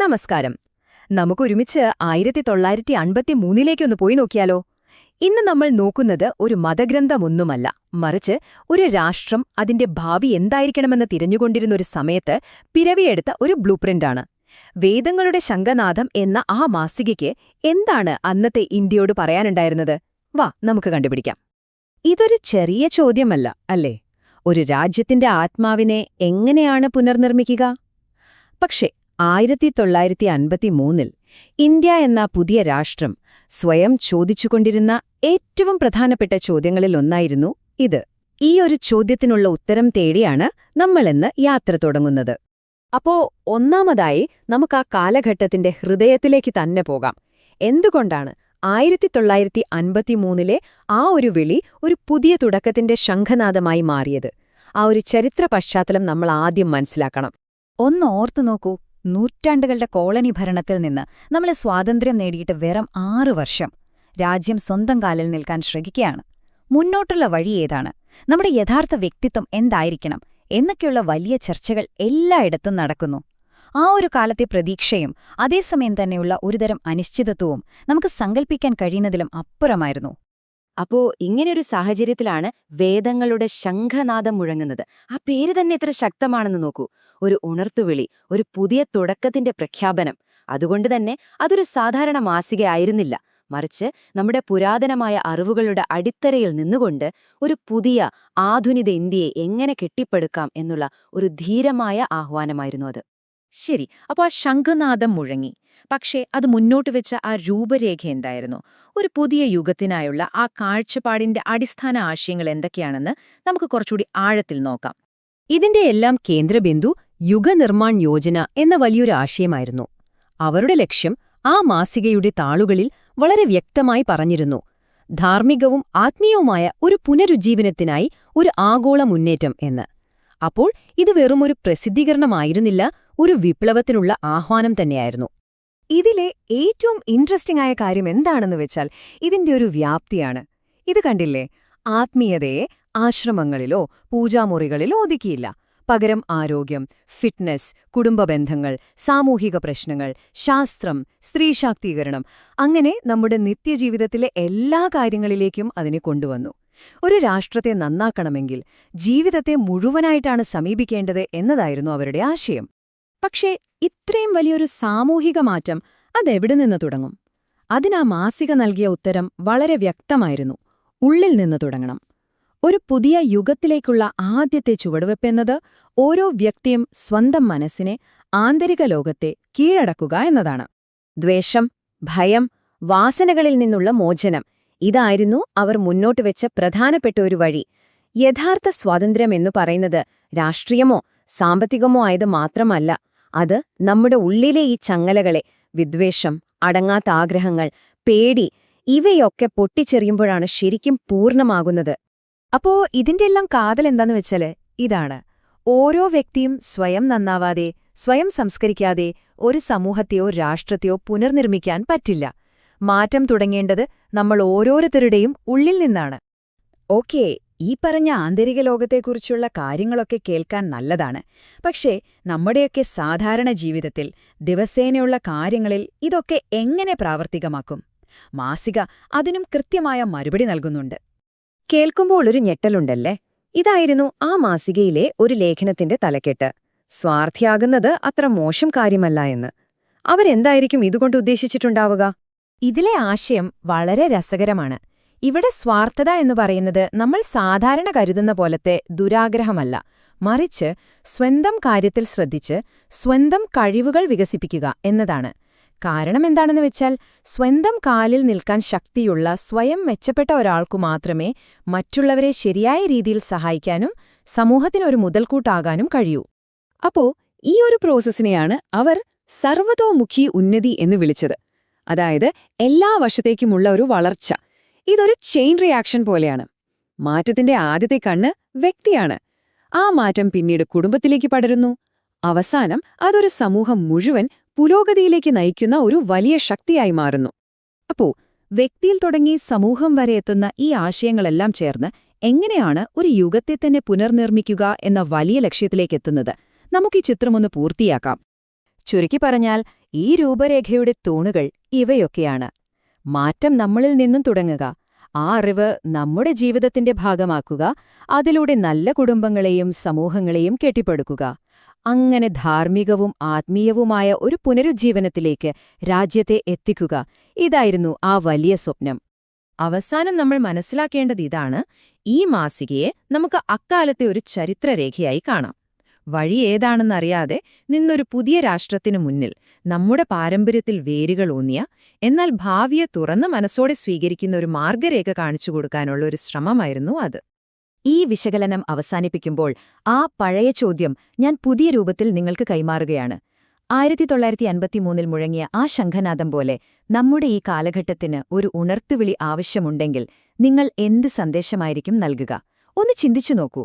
നമസ്കാരം. നമുക്കൊരുമിച്ച് 1953 പോയി നോക്കിയാലോ? ഇന്ന് നമ്മൾ നോക്കുന്നത് ഒരു മതഗ്രന്ഥമൊന്നുമല്ല, മറിച്ച് ഒരു രാഷ്ട്രം അതിന്റെ ഭാവി എന്തായിരിക്കണമെന്ന് തിരഞ്ഞുകൊണ്ടിരുന്ന ഒരു സമയത്ത് പിറവിയെടുത്ത ഒരു ബ്ലൂപ്രിന്റാണ്. വേദങ്ങളുടെ ശംഖനാദം എന്ന ആ മാസികയ്ക്ക് എന്താണ് അന്നത്തെ ഇന്ത്യയോട് പറയാനുണ്ടായിരുന്നത്? വാ, നമുക്ക് കണ്ടുപിടിക്കാം. ഇതൊരു ചെറിയ ചോദ്യമല്ല, അല്ലേ? ഒരു രാജ്യത്തിന്റെ ആത്മാവിനെ എങ്ങനെയാണ് പുനർനിർമ്മിക്കുക? പക്ഷേ 1953 ഇന്ത്യ എന്ന പുതിയ രാഷ്ട്രം സ്വയം ചോദിച്ചുകൊണ്ടിരുന്ന ഏറ്റവും പ്രധാനപ്പെട്ട ചോദ്യങ്ങളിലൊന്നായിരുന്നു ഇത്. ഈ ഒരു ചോദ്യത്തിനുള്ള ഉത്തരം തേടിയാണ് നമ്മളിന്ന് യാത്ര തുടങ്ങുന്നത്. അപ്പോ ഒന്നാമതായി നമുക്ക് ആ കാലഘട്ടത്തിന്റെ ഹൃദയത്തിലേക്ക് തന്നെ പോകാം. എന്തുകൊണ്ടാണ് 1953 ആ ഒരു വിളി ഒരു പുതിയ തുടക്കത്തിന്റെ ശംഖനാദമായി മാറിയത്? ആ ഒരു ചരിത്ര പശ്ചാത്തലം നമ്മൾ ആദ്യം മനസ്സിലാക്കണം. ഒന്ന് ഓർത്തു നോക്കൂ, നൂറ്റാണ്ടുകളുടെ കോളനി ഭരണത്തിൽ നിന്ന് നമ്മൾ സ്വാതന്ത്ര്യം നേടിയിട്ട് വെറും 6 വർഷം. രാജ്യം സ്വന്തം കാലിൽ നിൽക്കാൻ ശ്രമിക്കുകയാണ്. മുന്നോട്ടുള്ള വഴി ഏതാണ്? നമ്മുടെ യഥാർത്ഥ വ്യക്തിത്വം എന്തായിരിക്കണം എന്നൊക്കെയുള്ള വലിയ ചർച്ചകൾ എല്ലായിടത്തും നടക്കുന്നു. ആ ഒരു കാലത്തെ പ്രതീക്ഷയും അതേസമയം തന്നെയുള്ള ഒരുതരം അനിശ്ചിതത്വവും നമുക്ക് സങ്കൽപ്പിക്കാൻ കഴിയുന്നതിലും അപ്പുറമായിരുന്നു. അപ്പോ ഇങ്ങനെയൊരു സാഹചര്യത്തിലാണ് വേദങ്ങളുടെ ശംഖനാദം മുഴങ്ങുന്നത്. ആ പേര് തന്നെ എത്ര ശക്തമാണെന്ന് നോക്കൂ. ഒരു ഉണർത്തുവിളി, ഒരു പുതിയ തുടക്കത്തിന്റെ പ്രഖ്യാപനം. അതുകൊണ്ടുതന്നെ അതൊരു സാധാരണ മാസികയായിരുന്നില്ല, മറിച്ച് നമ്മുടെ പുരാതനമായ അറിവുകളുടെ അടിത്തറയിൽ നിന്നുകൊണ്ട് ഒരു പുതിയ ആധുനിക ഇന്ത്യയെ എങ്ങനെ കെട്ടിപ്പടുക്കാം എന്നുള്ള ഒരു ധീരമായ ആഹ്വാനമായിരുന്നു അത്. ശരി, അപ്പോൾ ആ ശംഖനാദം മുഴങ്ങി. പക്ഷേ അത് മുന്നോട്ട് വെച്ച ആ രൂപരേഖ എന്തായിരുന്നു? ഒരു പുതിയ യുഗത്തിനായുള്ള ആ കാഴ്ചപ്പാടിന്റെ അടിസ്ഥാന ആശയങ്ങൾ എന്തൊക്കെയാണെന്ന് നമുക്ക് കുറച്ചുകൂടി ആഴത്തിൽ നോക്കാം. ഇതിന്റെ എല്ലാം കേന്ദ്രബിന്ദു യുഗനിർമ്മാൺ യോജന എന്ന വലിയൊരു ആശയമായിരുന്നു. അവരുടെ ലക്ഷ്യം ആ മാസികയുടെ താളുകളിൽ വളരെ വ്യക്തമായി പറഞ്ഞിരുന്നു: ധാർമ്മികവും ആത്മീയവുമായ ഒരു പുനരുജ്ജീവനത്തിനായി ഒരു ആഗോള മുന്നേറ്റം എന്ന്. അപ്പോൾ ഇത് വെറുമൊരു പ്രസിദ്ധീകരണമായിരുന്നില്ല, ഒരു വിപ്ലവത്തിനുള്ള ആഹ്വാനം തന്നെയായിരുന്നു. ഇതിലെ ഏറ്റവും ഇൻട്രസ്റ്റിംഗ് ആയ കാര്യം എന്താണെന്ന് വെച്ചാൽ ഇതിന്റെ ഒരു വ്യാപ്തിയാണ്. ഇത് കണ്ടില്ലേ? ആത്മീയതയെ ആശ്രമങ്ങളിലോ പൂജാമുറികളിലോ ഒതുക്കിയില്ല. പകരം ആരോഗ്യം, ഫിറ്റ്നസ്, കുടുംബബന്ധങ്ങൾ, സാമൂഹിക പ്രശ്നങ്ങൾ, ശാസ്ത്രം, സ്ത്രീ ശാക്തീകരണം, അങ്ങനെ നമ്മുടെ നിത്യജീവിതത്തിലെ എല്ലാ കാര്യങ്ങളിലേക്കും അതിനെ കൊണ്ടുവന്നു. ഒരു രാഷ്ട്രത്തെ നന്നാക്കണമെങ്കിൽ ജീവിതത്തെ മുഴുവനായിട്ടാണ് സമീപിക്കേണ്ടത് എന്നതായിരുന്നു അവരുടെ ആശയം. പക്ഷേ ഇത്രയും വലിയൊരു സാമൂഹിക മാറ്റം അതെവിടെ നിന്ന് തുടങ്ങും? അതിനാ മാസിക നൽകിയ ഉത്തരം വളരെ വ്യക്തമായിരുന്നു: ഉള്ളിൽ നിന്ന് തുടങ്ങണം. ഒരു പുതിയ യുഗത്തിലേക്കുള്ള ആദ്യത്തെ ചുവടുവെപ്പെന്നത് ഓരോ വ്യക്തിയും സ്വന്തം മനസ്സിനെ, ആന്തരിക ലോകത്തെ കീഴടക്കുക എന്നതാണ്. ദ്വേഷം, ഭയം, വാസനകളിൽ നിന്നുള്ള മോചനം, ഇതായിരുന്നു അവർ മുന്നോട്ട് വെച്ച പ്രധാനപ്പെട്ട ഒരു വഴി. യഥാർത്ഥ സ്വാതന്ത്ര്യം എന്നു പറയുന്നത് രാഷ്ട്രീയമോ സാമ്പത്തികമോ ആയത് മാത്രമല്ല, അത് നമ്മുടെ ഉള്ളിലെ ഈ ചങ്ങലകളെ, വിദ്വേഷം, അടങ്ങാത്ത ആഗ്രഹങ്ങൾ, പേടി, ഇവയൊക്കെ പൊട്ടിച്ചെറിയുമ്പോഴാണ് ശരിക്കും പൂർണ്ണമാകുന്നത്. അപ്പോ ഇതിന്റെ എല്ലാം കാതൽ എന്താന്ന് വെച്ചാല് ഇതാണ്: ഓരോ വ്യക്തിയും സ്വയം നന്നാവാതെ, സ്വയം സംസ്കരിക്കാതെ ഒരു സമൂഹത്തെയോ രാഷ്ട്രത്തെയോ പുനർനിർമ്മിക്കാൻ പറ്റില്ല. മാറ്റം തുടങ്ങേണ്ടത് നമ്മൾ ഓരോരുത്തരുടെയും ഉള്ളിൽ നിന്നാണ്. ഓക്കേ, ഈ പറഞ്ഞ ആന്തരിക ലോകത്തെക്കുറിച്ചുള്ള കാര്യങ്ങളൊക്കെ കേൾക്കാൻ നല്ലതാണ്. പക്ഷേ നമ്മുടെയൊക്കെ സാധാരണ ജീവിതത്തിൽ, ദിവസേനയുള്ള കാര്യങ്ങളിൽ ഇതൊക്കെ എങ്ങനെ പ്രാവർത്തികമാക്കും? മാസിക അതിനും കൃത്യമായ മറുപടി നൽകുന്നുണ്ട്. കേൾക്കുമ്പോൾ ഒരു ഞെട്ടലുണ്ടല്ലേ? ഇതായിരുന്നു ആ മാസികയിലെ ഒരു ലേഖനത്തിന്റെ തലക്കെട്ട്: സ്വാർത്ഥിയാകുന്നത് അത്ര മോശം കാര്യമല്ല എന്ന്. അവരെന്തായിരിക്കും ഇതുകൊണ്ട് ഉദ്ദേശിച്ചിട്ടുണ്ടാവുക? ഇതിലെ ആശയം വളരെ രസകരമാണ്. ഇവിടെ സ്വാർത്ഥത എന്ന് പറയുന്നത് നമ്മൾ സാധാരണ കരുതുന്ന പോലത്തെ ദുരാഗ്രഹമല്ല, മറിച്ച് സ്വന്തം കാര്യത്തിൽ ശ്രദ്ധിച്ച് സ്വന്തം കഴിവുകൾ വികസിപ്പിക്കുക എന്നതാണ്. കാരണം എന്താണെന്ന് വെച്ചാൽ, സ്വന്തം കാലിൽ നിൽക്കാൻ ശക്തിയുള്ള, സ്വയം മെച്ചപ്പെട്ട ഒരാൾക്കു മാത്രമേ മറ്റുള്ളവരെ ശരിയായ രീതിയിൽ സഹായിക്കാനും സമൂഹത്തിനൊരു മുതൽക്കൂട്ടാകാനും കഴിയൂ. അപ്പോ ഈ ഒരു പ്രോസസ്സിനെയാണ് അവർ സർവതോമുഖി ഉന്നതി എന്ന് വിളിച്ചത്. അതായത് എല്ലാ വശത്തേക്കുമുള്ള ഒരു വളർച്ച. ഇതൊരു ചെയിൻ റിയാക്ഷൻ പോലെയാണ്. മാറ്റത്തിന്റെ ആദ്യത്തെ കണ്ണ് വ്യക്തിയാണ്. ആ മാറ്റം പിന്നീട് കുടുംബത്തിലേക്ക് പടരുന്നു. അവസാനം അതൊരു സമൂഹം മുഴുവൻ പുരോഗതിയിലേക്ക് നയിക്കുന്ന ഒരു വലിയ ശക്തിയായി മാറുന്നു. അപ്പോ വ്യക്തിയിൽ തുടങ്ങി സമൂഹം വരെ എത്തുന്ന ഈ ആശയങ്ങളെല്ലാം ചേർന്ന് എങ്ങനെയാണ് ഒരു യുഗത്തെ തന്നെ പുനർനിർമ്മിക്കുക എന്ന വലിയ ലക്ഷ്യത്തിലേക്കെത്തുന്നത്? നമുക്കീ ചിത്രമൊന്ന് പൂർത്തിയാക്കാം. ചുരുക്കി പറഞ്ഞാൽ, ഈ രൂപരേഖയുടെ തൂണുകൾ ഇവയൊക്കെയാണ്. മാറ്റം നമ്മളിൽ നിന്നും തുടങ്ങുക, ആ അറിവ് നമ്മുടെ ജീവിതത്തിന്റെ ഭാഗമാക്കുക, അതിലൂടെ നല്ല കുടുംബങ്ങളെയും സമൂഹങ്ങളെയും കെട്ടിപ്പടുക്കുക. അങ്ങനെ ധാർമ്മികവും ആത്മീയവുമായ ഒരു പുനരുജ്ജീവനത്തിലേക്ക് രാജ്യത്തെ എത്തിക്കുക. ഇതായിരുന്നു ആ വലിയ സ്വപ്നം. അവസാനം നമ്മൾ മനസ്സിലാക്കേണ്ടത് ഇതാണ്: ഈ മാസികയെ നമുക്ക് അക്കാലത്തെ ഒരു ചരിത്രരേഖയായി കാണാം. വഴി ഏതാണെന്നറിയാതെ നിന്നൊരു പുതിയ രാഷ്ട്രത്തിനു മുന്നിൽ നമ്മുടെ പാരമ്പര്യത്തിൽ വേരുകളൂന്നിയ, എന്നാൽ ഭാവിയെ തുറന്ന മനസ്സോടെ സ്വീകരിക്കുന്ന ഒരു മാർഗരേഖ കാണിച്ചു കൊടുക്കാനുള്ള ഒരു ശ്രമമായിരുന്നു അത്. ഈ വിശകലനം അവസാനിപ്പിക്കുമ്പോൾ ആ പഴയ ചോദ്യം ഞാൻ പുതിയ രൂപത്തിൽ നിങ്ങൾക്ക് കൈമാറുകയാണ്. 1953 മുഴങ്ങിയ ആ ശംഖനാദം പോലെ നമ്മുടെ ഈ കാലഘട്ടത്തിന് ഒരു ഉണർത്തുവിളി ആവശ്യമുണ്ടെങ്കിൽ നിങ്ങൾ എന്ത് സന്ദേശമായിരിക്കും നൽകുക? ഒന്ന് ചിന്തിച്ചു നോക്കൂ.